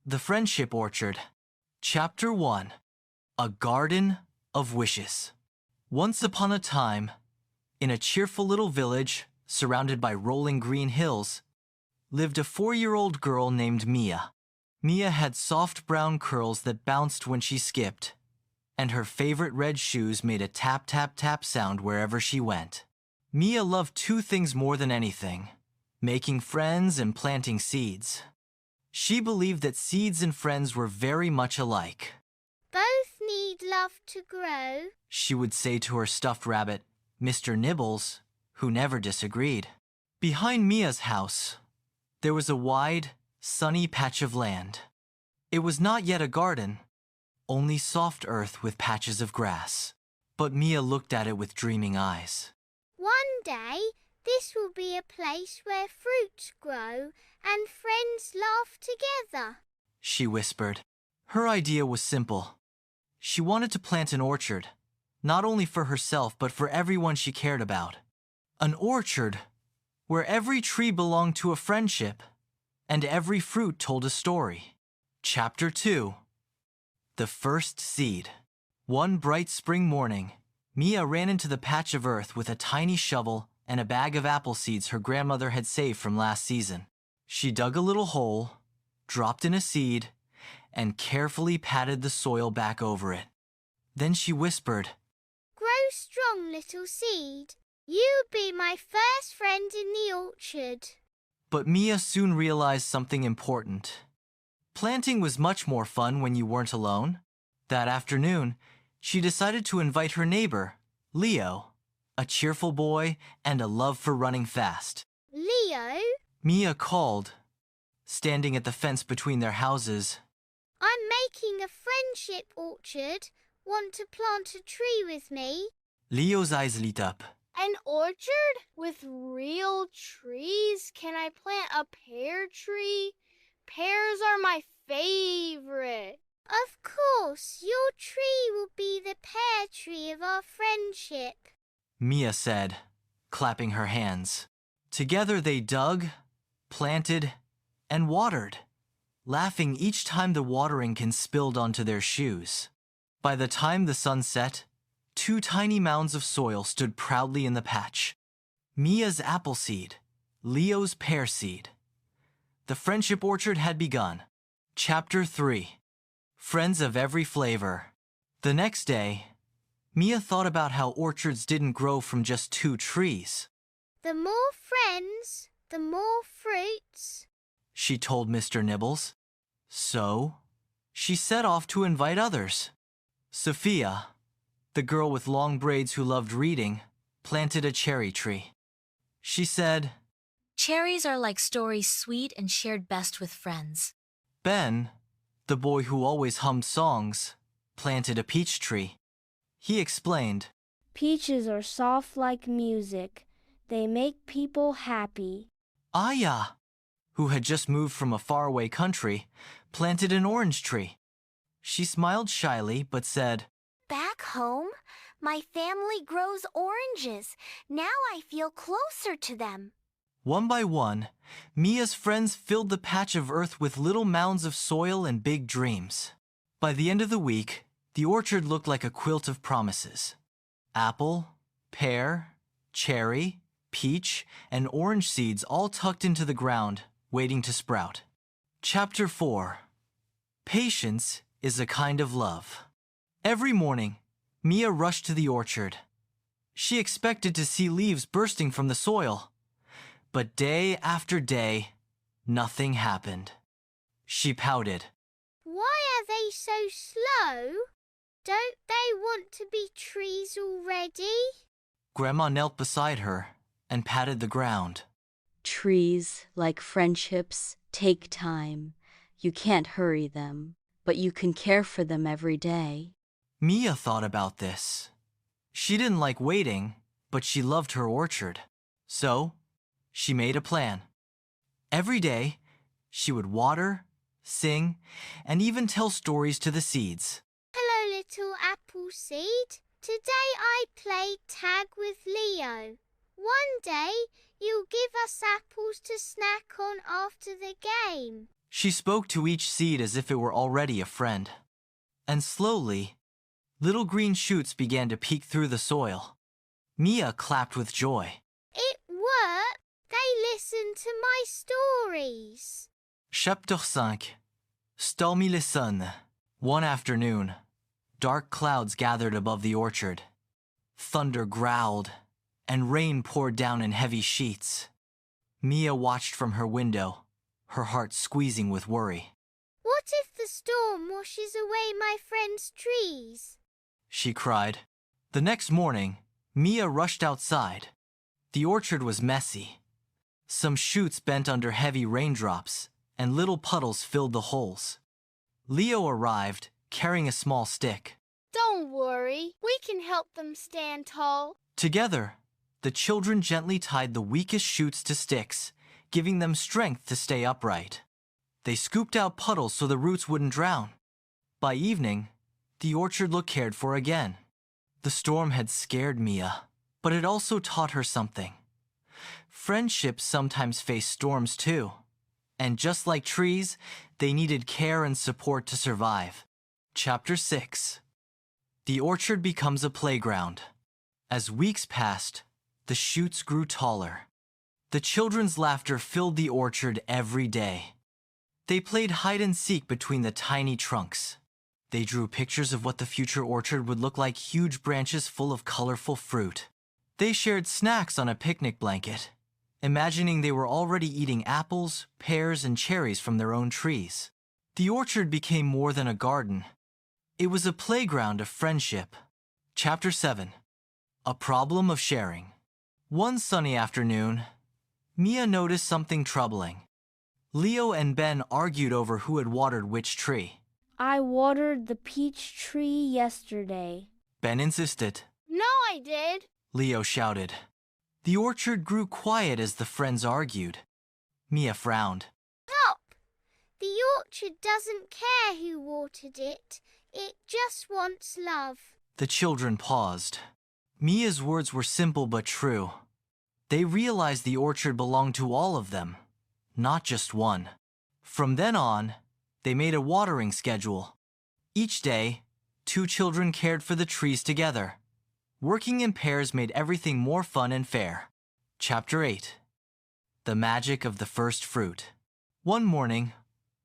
The Friendship Orchard. Chapter 1. A Garden of Wishes. Once upon a time, in a cheerful little village surrounded by rolling green hills, lived a 4-year-old girl named Mia. Mia had soft brown curls that bounced when she skipped, and her favorite red shoes made a tap-tap-tap sound wherever she went. Mia loved 2 things more than anything: making friends and planting seeds. She believed that seeds and friends were very much alike. Both need love to grow, She would say to her stuffed rabbit, Mr. Nibbles, who never disagreed. Behind Mia's house, there was a wide, sunny patch of land. It was not yet a garden, only soft earth with patches of grass. But Mia looked at it with dreaming eyes. One day, this will be a place where fruits grow and friends laugh together. She whispered. Her idea was simple. She wanted to plant an orchard, not only for herself but for everyone she cared about. An orchard where every tree belonged to a friendship and every fruit told a story. Chapter 2. The First Seed. One bright spring morning, Mia ran into the patch of earth with a tiny shovel and a bag of apple seeds her grandmother had saved from last season. She dug a little hole, dropped in a seed, and carefully patted the soil back over it. Then she whispered, Grow strong, little seed. You'll be my first friend in the orchard. But Mia soon realized something important. Planting was much more fun when you weren't alone. That afternoon, she decided to invite her neighbor, Leo, a cheerful boy and a love for running fast. Leo, Mia called, standing at the fence between their houses. I'm making a friendship orchard. Want to plant a tree with me? Leo's eyes lit up. An orchard with real trees? Can I plant a pear tree? Pears are my favorite. Of course, your tree will be the pear tree of our friendship, Mia said, clapping her hands. Together they dug, planted, and watered, laughing each time the watering can spilled onto their shoes. By the time the sun set, 2 tiny mounds of soil stood proudly in the patch. Mia's apple seed, Leo's pear seed. The friendship orchard had begun. Chapter 3. Friends of Every Flavor. The next day, Mia thought about how orchards didn't grow from just 2 trees. The more friends, the more fruits, She told Mr. Nibbles. So, she set off to invite others. Sophia, the girl with long braids who loved reading, planted a cherry tree. She said, Cherries are like stories sweet and shared best with friends. Ben, the boy who always hummed songs, planted a peach tree. He explained, Peaches are soft like music. They make people happy. Aya, who had just moved from a faraway country, planted an orange tree. She smiled shyly but said, Back home, my family grows oranges. Now I feel closer to them. One by one, Mia's friends filled the patch of earth with little mounds of soil and big dreams. By the end of the week, the orchard looked like a quilt of promises. Apple, pear, cherry, peach, and orange seeds all tucked into the ground, waiting to sprout. Chapter 4. Patience is a kind of love. Every morning, Mia rushed to the orchard. She expected to see leaves bursting from the soil. But day after day, nothing happened. She pouted. Why are they so slow? Don't they want to be trees already? Grandma knelt beside her and patted the ground. Trees, like friendships, take time. You can't hurry them, but you can care for them every day. Mia thought about this. She didn't like waiting, but she loved her orchard. So, she made a plan. Every day, she would water, sing, and even tell stories to the seeds. Hello, little apple seed. Today I played tag with Leo. One day, you'll give us apples to snack on after the game. She spoke to each seed as if it were already a friend. And slowly, little green shoots began to peek through the soil. Mia clapped with joy. It worked! They listened to my stories. Chapitre 5. Stormy le sun. One afternoon, dark clouds gathered above the orchard. Thunder growled, and rain poured down in heavy sheets. Mia watched from her window, her heart squeezing with worry. What if the storm washes away my friend's trees? She cried. The next morning, Mia rushed outside. The orchard was messy. Some shoots bent under heavy raindrops, and little puddles filled the holes. Leo arrived, carrying a small stick. Don't worry, we can help them stand tall. Together, the children gently tied the weakest shoots to sticks, giving them strength to stay upright. They scooped out puddles so the roots wouldn't drown. By evening, the orchard looked cared for again. The storm had scared Mia, but it also taught her something. Friendships sometimes face storms too. And just like trees, they needed care and support to survive. Chapter 6. The orchard becomes a playground. As weeks passed, the shoots grew taller. The children's laughter filled the orchard every day. They played hide and seek between the tiny trunks. They drew pictures of what the future orchard would look like, huge branches full of colorful fruit. They shared snacks on a picnic blanket, imagining they were already eating apples, pears, and cherries from their own trees. The orchard became more than a garden. It was a playground of friendship. Chapter 7. A problem of sharing. One sunny afternoon, Mia noticed something troubling. Leo and Ben argued over who had watered which tree. I watered the peach tree yesterday. Ben insisted. No, I did. Leo shouted. The orchard grew quiet as the friends argued. Mia frowned. Stop! The orchard doesn't care who watered it. It just wants love. The children paused. Mia's words were simple but true. They realized the orchard belonged to all of them, not just one. From then on, they made a watering schedule. Each day, 2 children cared for the trees together. Working in pairs made everything more fun and fair. Chapter 8. The Magic of the First Fruit. One morning,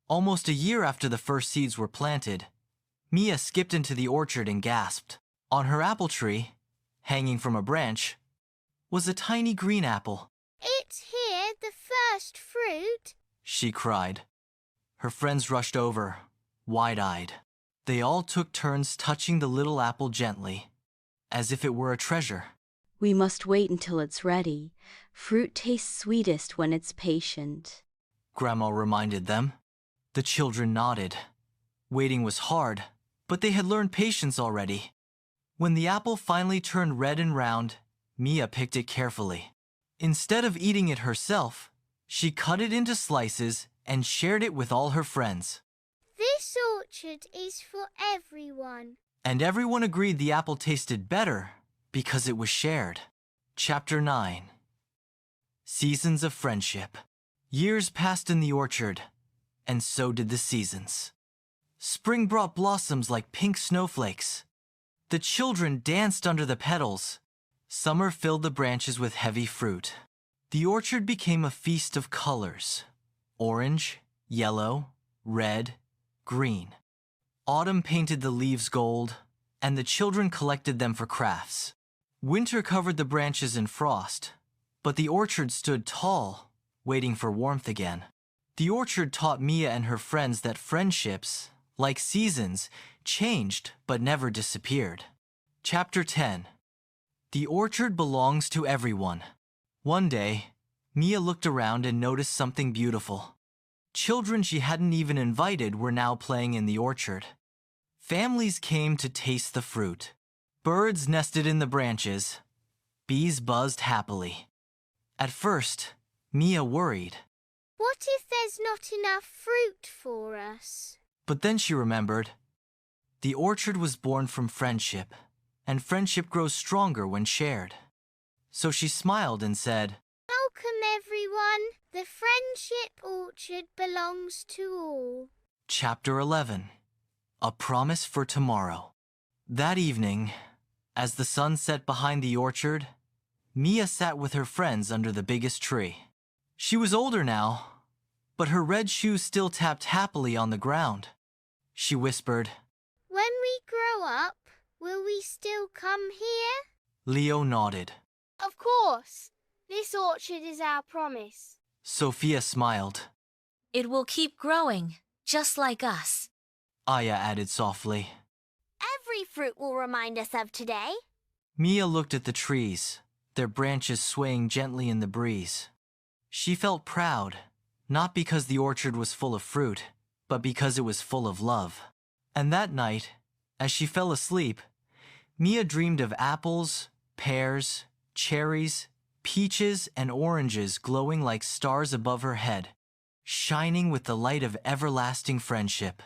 almost a year after the first seeds were planted, Mia skipped into the orchard and gasped. On her apple tree, hanging from a branch, was a tiny green apple. It's here, the first fruit. She cried. Her friends rushed over, wide-eyed. They all took turns touching the little apple gently, as if it were a treasure. We must wait until it's ready. Fruit tastes sweetest when it's patient. Grandma reminded them. The children nodded. Waiting was hard, but they had learned patience already. When the apple finally turned red and round, Mia picked it carefully. Instead of eating it herself, she cut it into slices and shared it with all her friends. This orchard is for everyone. And everyone agreed the apple tasted better because it was shared. Chapter 9. Seasons of Friendship. Years passed in the orchard, and so did the seasons. Spring brought blossoms like pink snowflakes. The children danced under the petals. Summer filled the branches with heavy fruit. The orchard became a feast of colors: orange, yellow, red, green. Autumn painted the leaves gold, and the children collected them for crafts. Winter covered the branches in frost, but the orchard stood tall, waiting for warmth again. The orchard taught Mia and her friends that friendships, like seasons, changed but never disappeared. Chapter 10. The orchard belongs to everyone. One day, Mia looked around and noticed something beautiful. Children she hadn't even invited were now playing in the orchard. Families came to taste the fruit. Birds nested in the branches. Bees buzzed happily. At first, Mia worried. What if there's not enough fruit for us? But then she remembered. The orchard was born from friendship, and friendship grows stronger when shared. So she smiled and said, Welcome, everyone. The friendship orchard belongs to all. Chapter 11. A Promise for Tomorrow. That evening, as the sun set behind the orchard, Mia sat with her friends under the biggest tree. She was older now, but her red shoes still tapped happily on the ground. She whispered, When we grow up, will we still come here? Leo nodded. Of course. This orchard is our promise. Sophia smiled. It will keep growing, just like us. Aya added softly. Every fruit will remind us of today. Mia looked at the trees, their branches swaying gently in the breeze. She felt proud, not because the orchard was full of fruit, but because it was full of love. And that night, as she fell asleep, Mia dreamed of apples, pears, cherries, peaches, and oranges glowing like stars above her head, shining with the light of everlasting friendship.